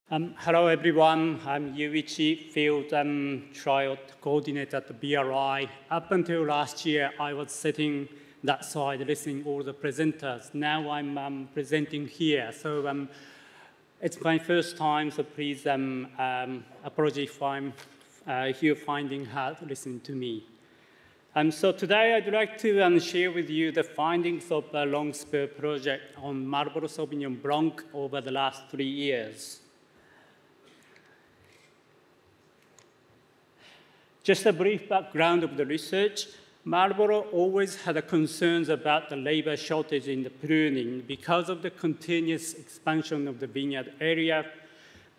Hello everyone, I'm Yuichi, Field Trial Coordinator at the BRI. Up until last year, I was sitting that side listening to all the presenters. Now I'm presenting here. So it's my first time, so please apologize if you're finding hard listening to me. So today I'd like to share with you the findings of the long-spur project on Marlborough Sauvignon Blanc over the last 3 years. Just a brief background of the research. Marlborough always had concerns about the labor shortage in the pruning because of the continuous expansion of the vineyard area.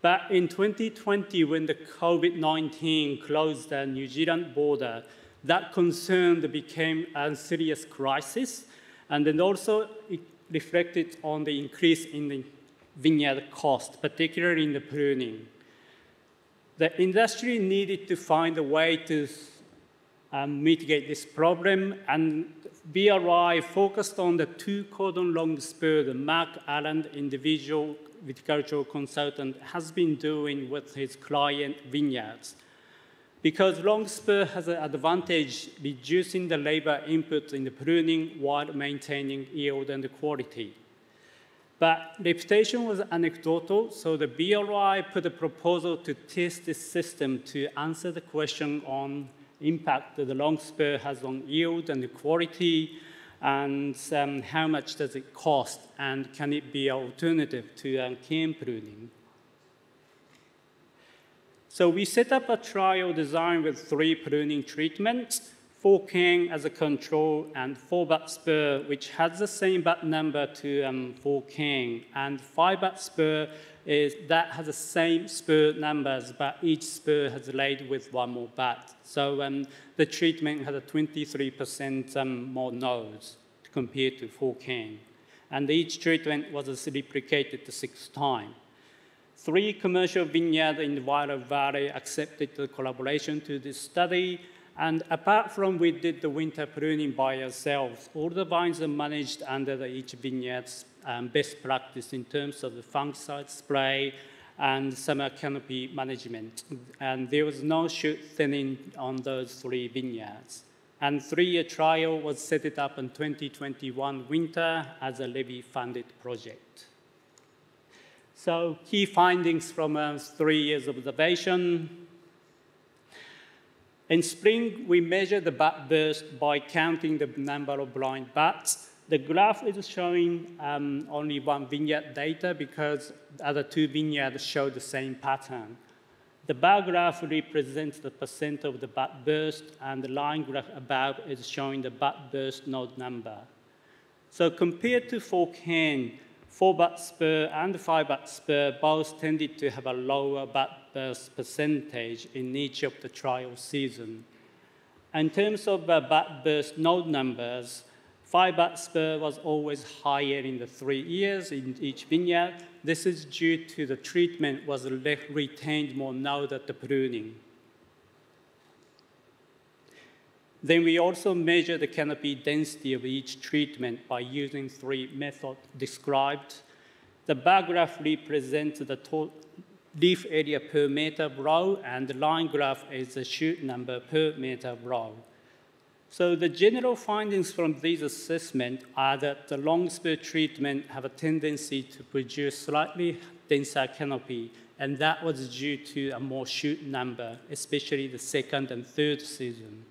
But in 2020, when the COVID-19 closed the New Zealand border, that concern became a serious crisis, and then also it reflected on the increase in the vineyard cost, particularly in the pruning. The industry needed to find a way to mitigate this problem, and BRI focused on the 2 cordon long-spur that Mark Allen, individual viticultural consultant, has been doing with his client vineyards. Because long-spur has an advantage reducing the labor input in the pruning while maintaining yield and quality. But reputation was anecdotal, so the BRI put a proposal to test this system to answer the question on impact that the long-spur has on yield and the quality, and how much does it cost, and can it be an alternative to cane pruning. So we set up a trial design with 3 pruning treatments, 4 cane as a control, and 4 bud spur, which has the same bud number to 4 cane, and 5 bud spur that has the same spur numbers, but each spur has laid with 1 more bud. So the treatment has a 23% more nodes compared to 4 cane. And each treatment was replicated 6 times. 3 commercial vineyards in the Violet Valley accepted the collaboration to this study. And apart from we did the winter pruning by ourselves, all the vines are managed under each vineyard's best practice in terms of the fungicide spray and summer canopy management. And there was no shoot thinning on those 3 vineyards. And 3-year trial was set up in 2021 winter as a levy-funded project. So key findings from 3 years of observation. In spring, we measured the bud burst by counting the number of blind buds. The graph is showing only 1 vineyard data because the other 2 vineyards show the same pattern. The bar graph represents the percent of the bud burst, and the line graph above is showing the bud burst node number. So compared to 4 cane, 4 bud spur and 5 bud spur both tended to have a lower bud burst percentage in each of the trial season. In terms of bud burst node numbers, 5 bud spur was always higher in the 3 years in each vineyard. This is due to the treatment was retained more node at the pruning. Then we also measure the canopy density of each treatment by using 3 methods described. The bar graph represents the total leaf area per meter of row, and the line graph is the shoot number per meter of row. So the general findings from these assessments are that the long-spur treatment have a tendency to produce slightly denser canopy, and that was due to a more shoot number, especially the 2nd and 3rd season.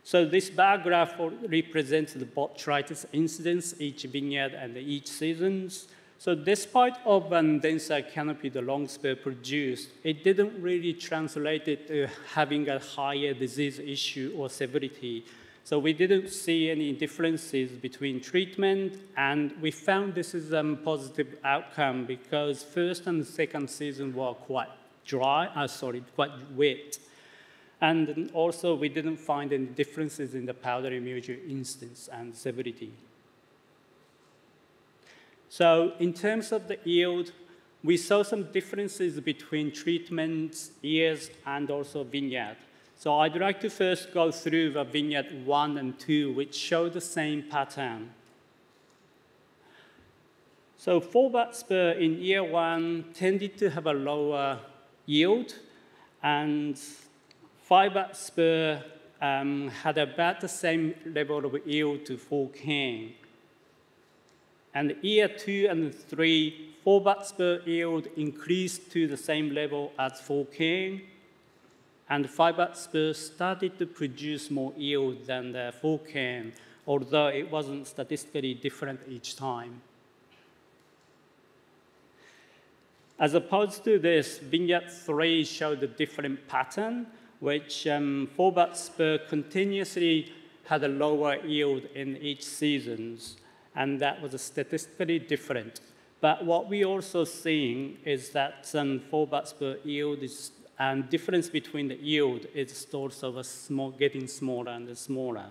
So this bar graph represents the botrytis incidence, each vineyard and each seasons. So despite of denser canopy the long-spur produced, it didn't really translate it to having a higher disease issue or severity. So we didn't see any differences between treatment, and we found this is a positive outcome because 1st and 2nd season were quite quite wet. And also, we didn't find any differences in the powdery mildew incidence and severity. So in terms of the yield, we saw some differences between treatments, years, and also vineyard. So I'd like to first go through the vineyard 1 and 2, which show the same pattern. So 4-bud spur in year 1 tended to have a lower yield, and 5-bud spur had about the same level of yield to 4-can. And year 2 and 3, 4-bud spur yield increased to the same level as 4-can, and 5-bud spur started to produce more yield than the 4-can, although it wasn't statistically different each time. As opposed to this, vineyard 3 showed a different pattern, which 4-bud spur continuously had a lower yield in each season, and that was statistically different. But what we also seeing is that 4-bud spur yield is, and difference between the yield is also getting smaller and smaller.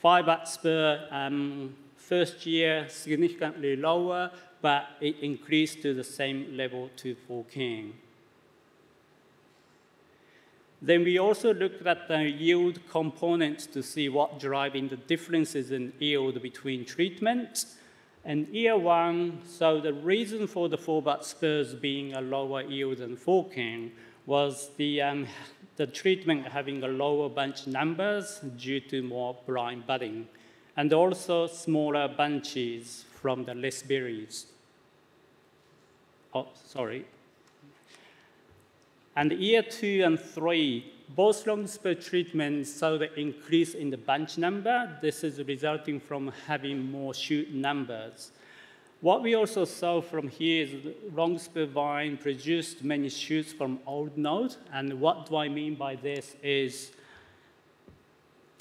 5-bud spur first year significantly lower, but it increased to the same level to 4-can. Then we also looked at the yield components to see what driving the differences in yield between treatments. And year 1, so the reason for the 4-bud spurs being a lower yield than 4-can was the treatment having a lower bunch numbers due to more blind budding, and also smaller bunches from the less berries. Oh, sorry. And year 2 and 3, both long-spur treatments saw the increase in the bunch number. This is resulting from having more shoot numbers. What we also saw from here is long-spur vine produced many shoots from old node. And what do I mean by this is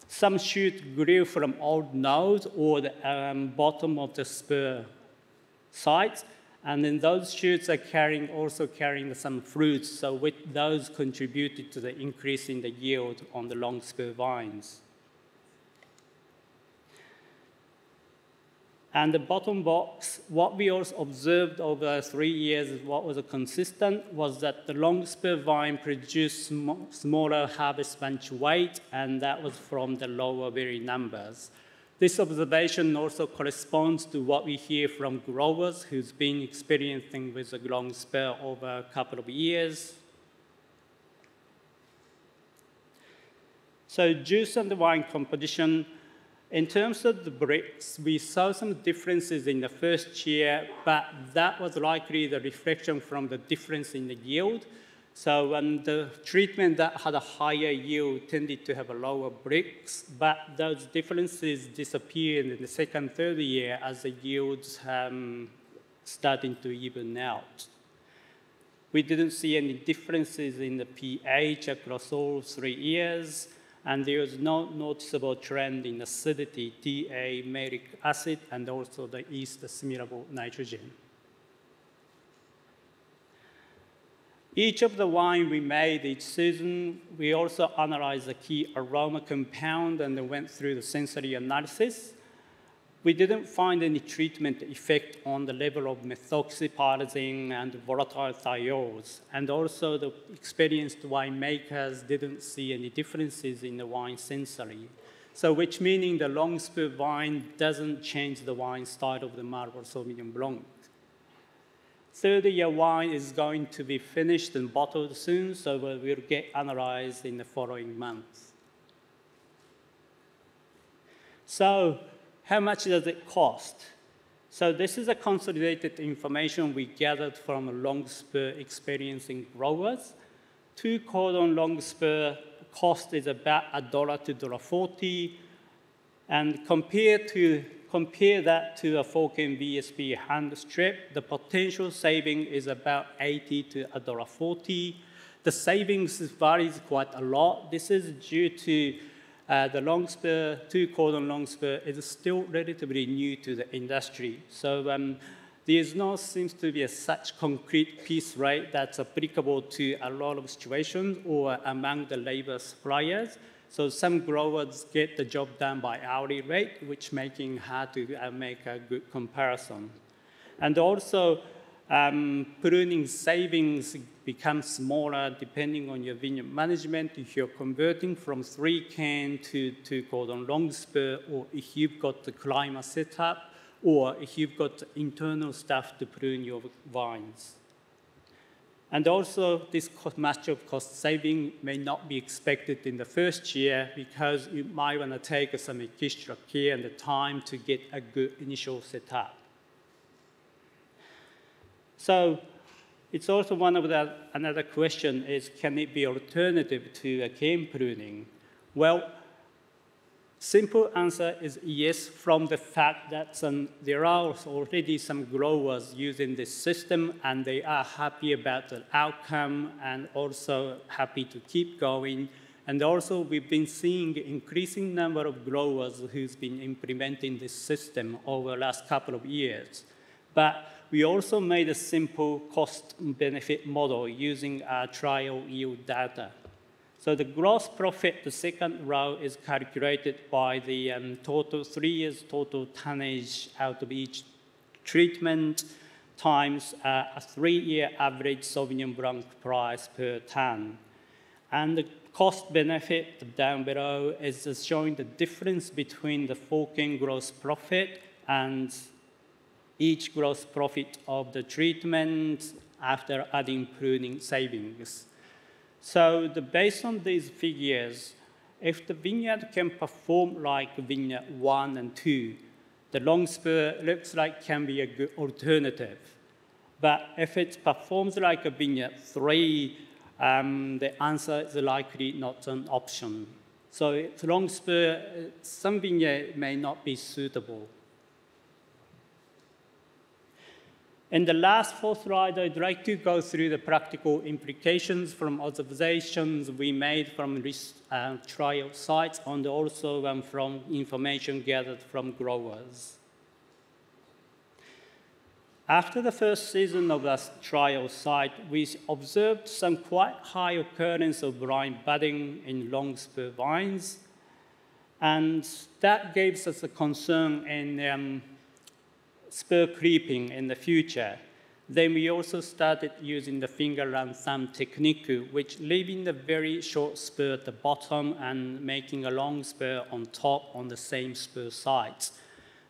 some shoot grew from old node or the bottom of the spur sites. And then those shoots are also carrying some fruits, so with those contributed to the increase in the yield on the long spur vines. And the bottom box, what we also observed over 3 years, what was consistent was that the long spur vine produced smaller harvest bunch weight, and that was from the lower berry numbers. This observation also corresponds to what we hear from growers who's been experiencing with the long spur over a couple of years. So juice and the wine composition, in terms of the bricks, we saw some differences in the first year, but that was likely the reflection from the difference in the yield. So the treatment that had a higher yield tended to have a lower bricks, but those differences disappeared in the second, third year as the yields starting to even out. We didn't see any differences in the pH across all 3 years, and there was no noticeable trend in acidity, TA, malic acid, and also the yeast assimilable nitrogen. Each of the wine we made each season, we also analyzed the key aroma compound and went through the sensory analysis. We didn't find any treatment effect on the level of methoxypyrazine and volatile thiols. And also the experienced winemakers didn't see any differences in the wine sensory. So which meaning the long spur vine doesn't change the wine style of the Marlborough Sauvignon Blanc. Third-year wine is going to be finished and bottled soon, so we'll get analyzed in the following months. So how much does it cost? So this is a consolidated information we gathered from a long spur experiencing growers. 2 cordon long spur cost is about $1 to $1.40, and compare that to a 4-can VSP hand strip, the potential saving is about $80 to $1.40. The savings varies quite a lot. This is due to the long spur, 2 cordon long spur is still relatively new to the industry. So there seems to be such concrete piece rate that's applicable to a lot of situations or among the labor suppliers. So some growers get the job done by hourly rate, which making hard to make a good comparison. And also, pruning savings become smaller depending on your vineyard management. If you're converting from 3-can to 2 cordon long spur, or if you've got the climate set up, or if you've got internal staff to prune your vines. And also, this much of cost saving may not be expected in the first year because you might want to take some extra care and the time to get a good initial setup. So it's also another question is, can it be alternative to cane pruning? Well, simple answer is yes, from the fact that there are already some growers using this system and they are happy about the outcome and also happy to keep going. And also we've been seeing an increasing number of growers who's been implementing this system over the last couple of years. But we also made a simple cost-benefit model using our trial yield data. So the gross profit, the second row, is calculated by the 3 years total tonnage out of each treatment times a 3-year average Sauvignon Blanc price per ton. And the cost benefit down below is showing the difference between the 4-cane gross profit and each gross profit of the treatment after adding pruning savings. So based on these figures, if the vineyard can perform like vineyard 1 and 2, the long-spur looks like can be a good alternative. But if it performs like a vineyard 3, the answer is likely not an option. So long-spur, some vineyard may not be suitable. In the last 4 slides, I'd like to go through the practical implications from observations we made from trial sites and also from information gathered from growers. After the first season of the trial site, we observed some quite high occurrence of blind budding in long-spur vines, and that gave us a concern in spur creeping in the future. Then we also started using the finger and thumb technique, which leaving the very short spur at the bottom and making a long spur on top on the same spur sides.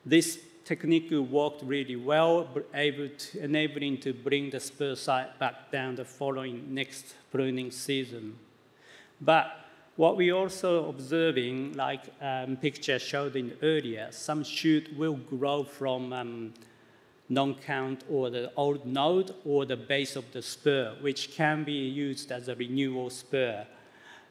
This technique worked really well, enabling to bring the spur side back down the following next pruning season. But what we also observing, like picture showed in earlier, some shoot will grow from non-count or the old node or the base of the spur, which can be used as a renewal spur.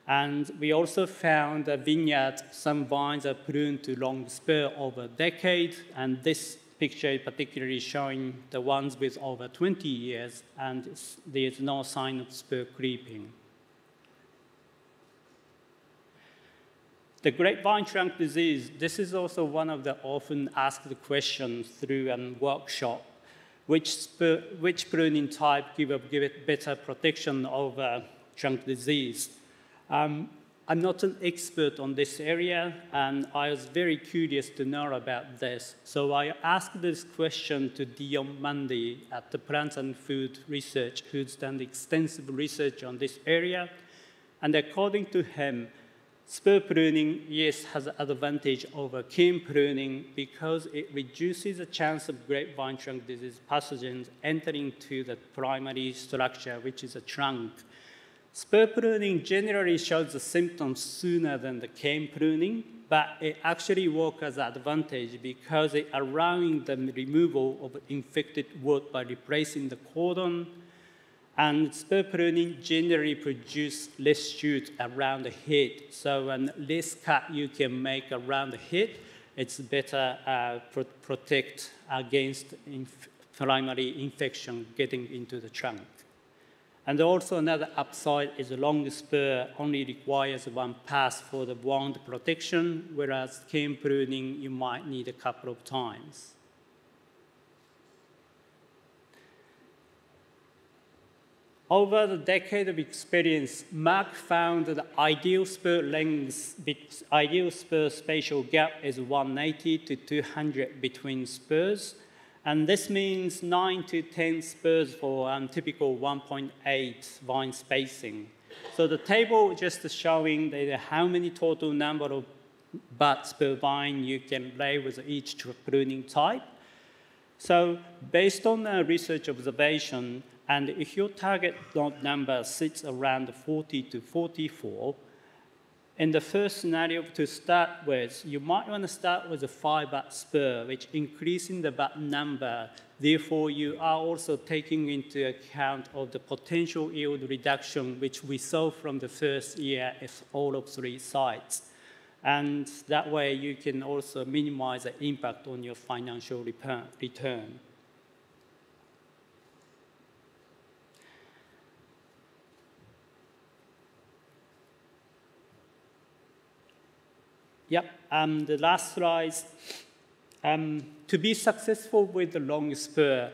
And we also found that vineyard, some vines are pruned to long spur over a decade, and this picture is particularly showing the ones with over 20 years, and there's no sign of spur creeping. The grapevine trunk disease, this is also one of the often asked questions through a workshop. Which pruning type give it better protection over trunk disease? I'm not an expert on this area, and I was very curious to know about this. So I asked this question to Dion Mundy at the Plants and Food Research, who's done extensive research on this area. And according to him, spur pruning, yes, has an advantage over cane pruning because it reduces the chance of grapevine trunk disease pathogens entering to the primary structure, which is a trunk. Spur pruning generally shows the symptoms sooner than the cane pruning, but it actually works as an advantage because it's allowing the removal of infected wood by replacing the cordon. And spur pruning generally produces less shoots around the head. So less cut you can make around the head, it's better protect against primary infection getting into the trunk. And also another upside is a long spur only requires one pass for the wound protection, whereas cane pruning you might need a couple of times. Over the decade of experience, Mark found that the ideal spur length, ideal spur spatial gap is 180 to 200 between spurs. And this means 9 to 10 spurs for typical 1.8 vine spacing. So the table just showing how many total number of buds per vine you can lay with each pruning type. So based on research observation, and if your target node number sits around 40 to 44, in the first scenario to start with, you might want to start with a 5-bud spur, which increasing the bud number. Therefore, you are also taking into account of the potential yield reduction, which we saw from the first year at all of 3 sites. And that way, you can also minimize the impact on your financial return. Yep, the last slide. To be successful with the long spur,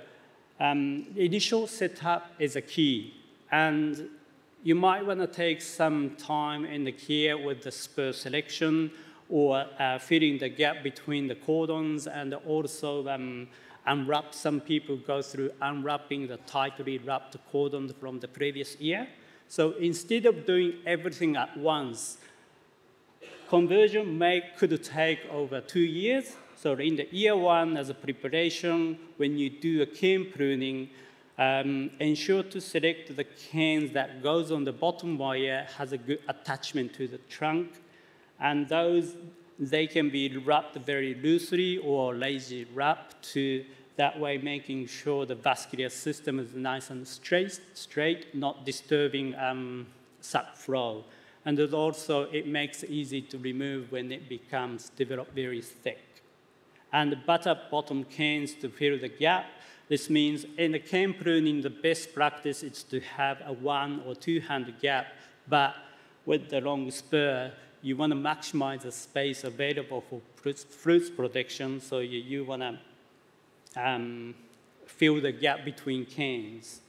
initial setup is a key. And you might want to take some time in the care with the spur selection or filling the gap between the cordons, and also unwrap. Some people go through unwrapping the tightly wrapped cordons from the previous year. So instead of doing everything at once, conversion could take over 2 years. So in the year 1, as a preparation, when you do a cane pruning, ensure to select the canes that goes on the bottom wire, has a good attachment to the trunk. And those, they can be wrapped very loosely or lazy wrapped to that way making sure the vascular system is nice and straight, not disturbing suck flow. And also, it makes it easy to remove when it becomes developed very thick. And butter bottom canes to fill the gap. This means in the cane pruning, the best practice is to have a 1 or 2 hand gap, but with the long spur, you want to maximize the space available for fruit protection, so you want to fill the gap between canes.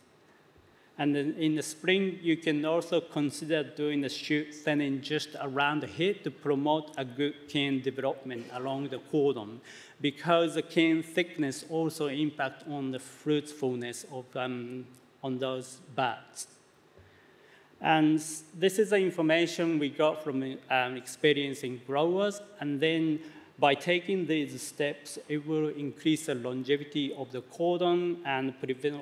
And then in the spring, you can also consider doing the shoot thinning just around the head to promote a good cane development along the cordon, because the cane thickness also impacts on the fruitfulness of on those buds. And this is the information we got from experiencing growers, and then by taking these steps, it will increase the longevity of the cordon and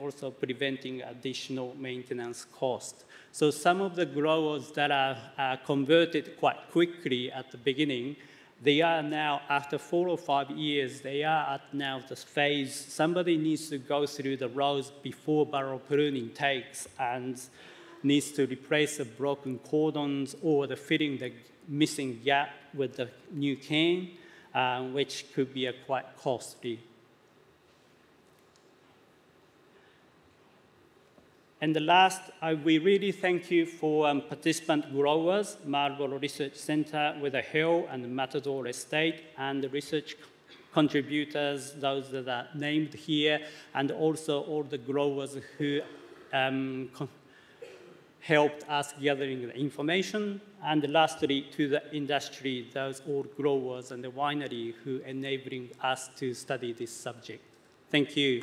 also preventing additional maintenance cost. So some of the growers that are converted quite quickly at the beginning, they are now, after 4 or 5 years, they are at now the phase, somebody needs to go through the rows before barrel pruning takes and needs to replace the broken cordons or the filling the missing gap with the new cane. Which could be quite costly. And the last, we really thank you for participant growers, Marlborough Research Center with the Hill and Matador Estate, and the research contributors, those that are named here, and also all the growers who helped us gathering the information, and lastly, to the industry, those old growers and the winery who enabling us to study this subject. Thank you.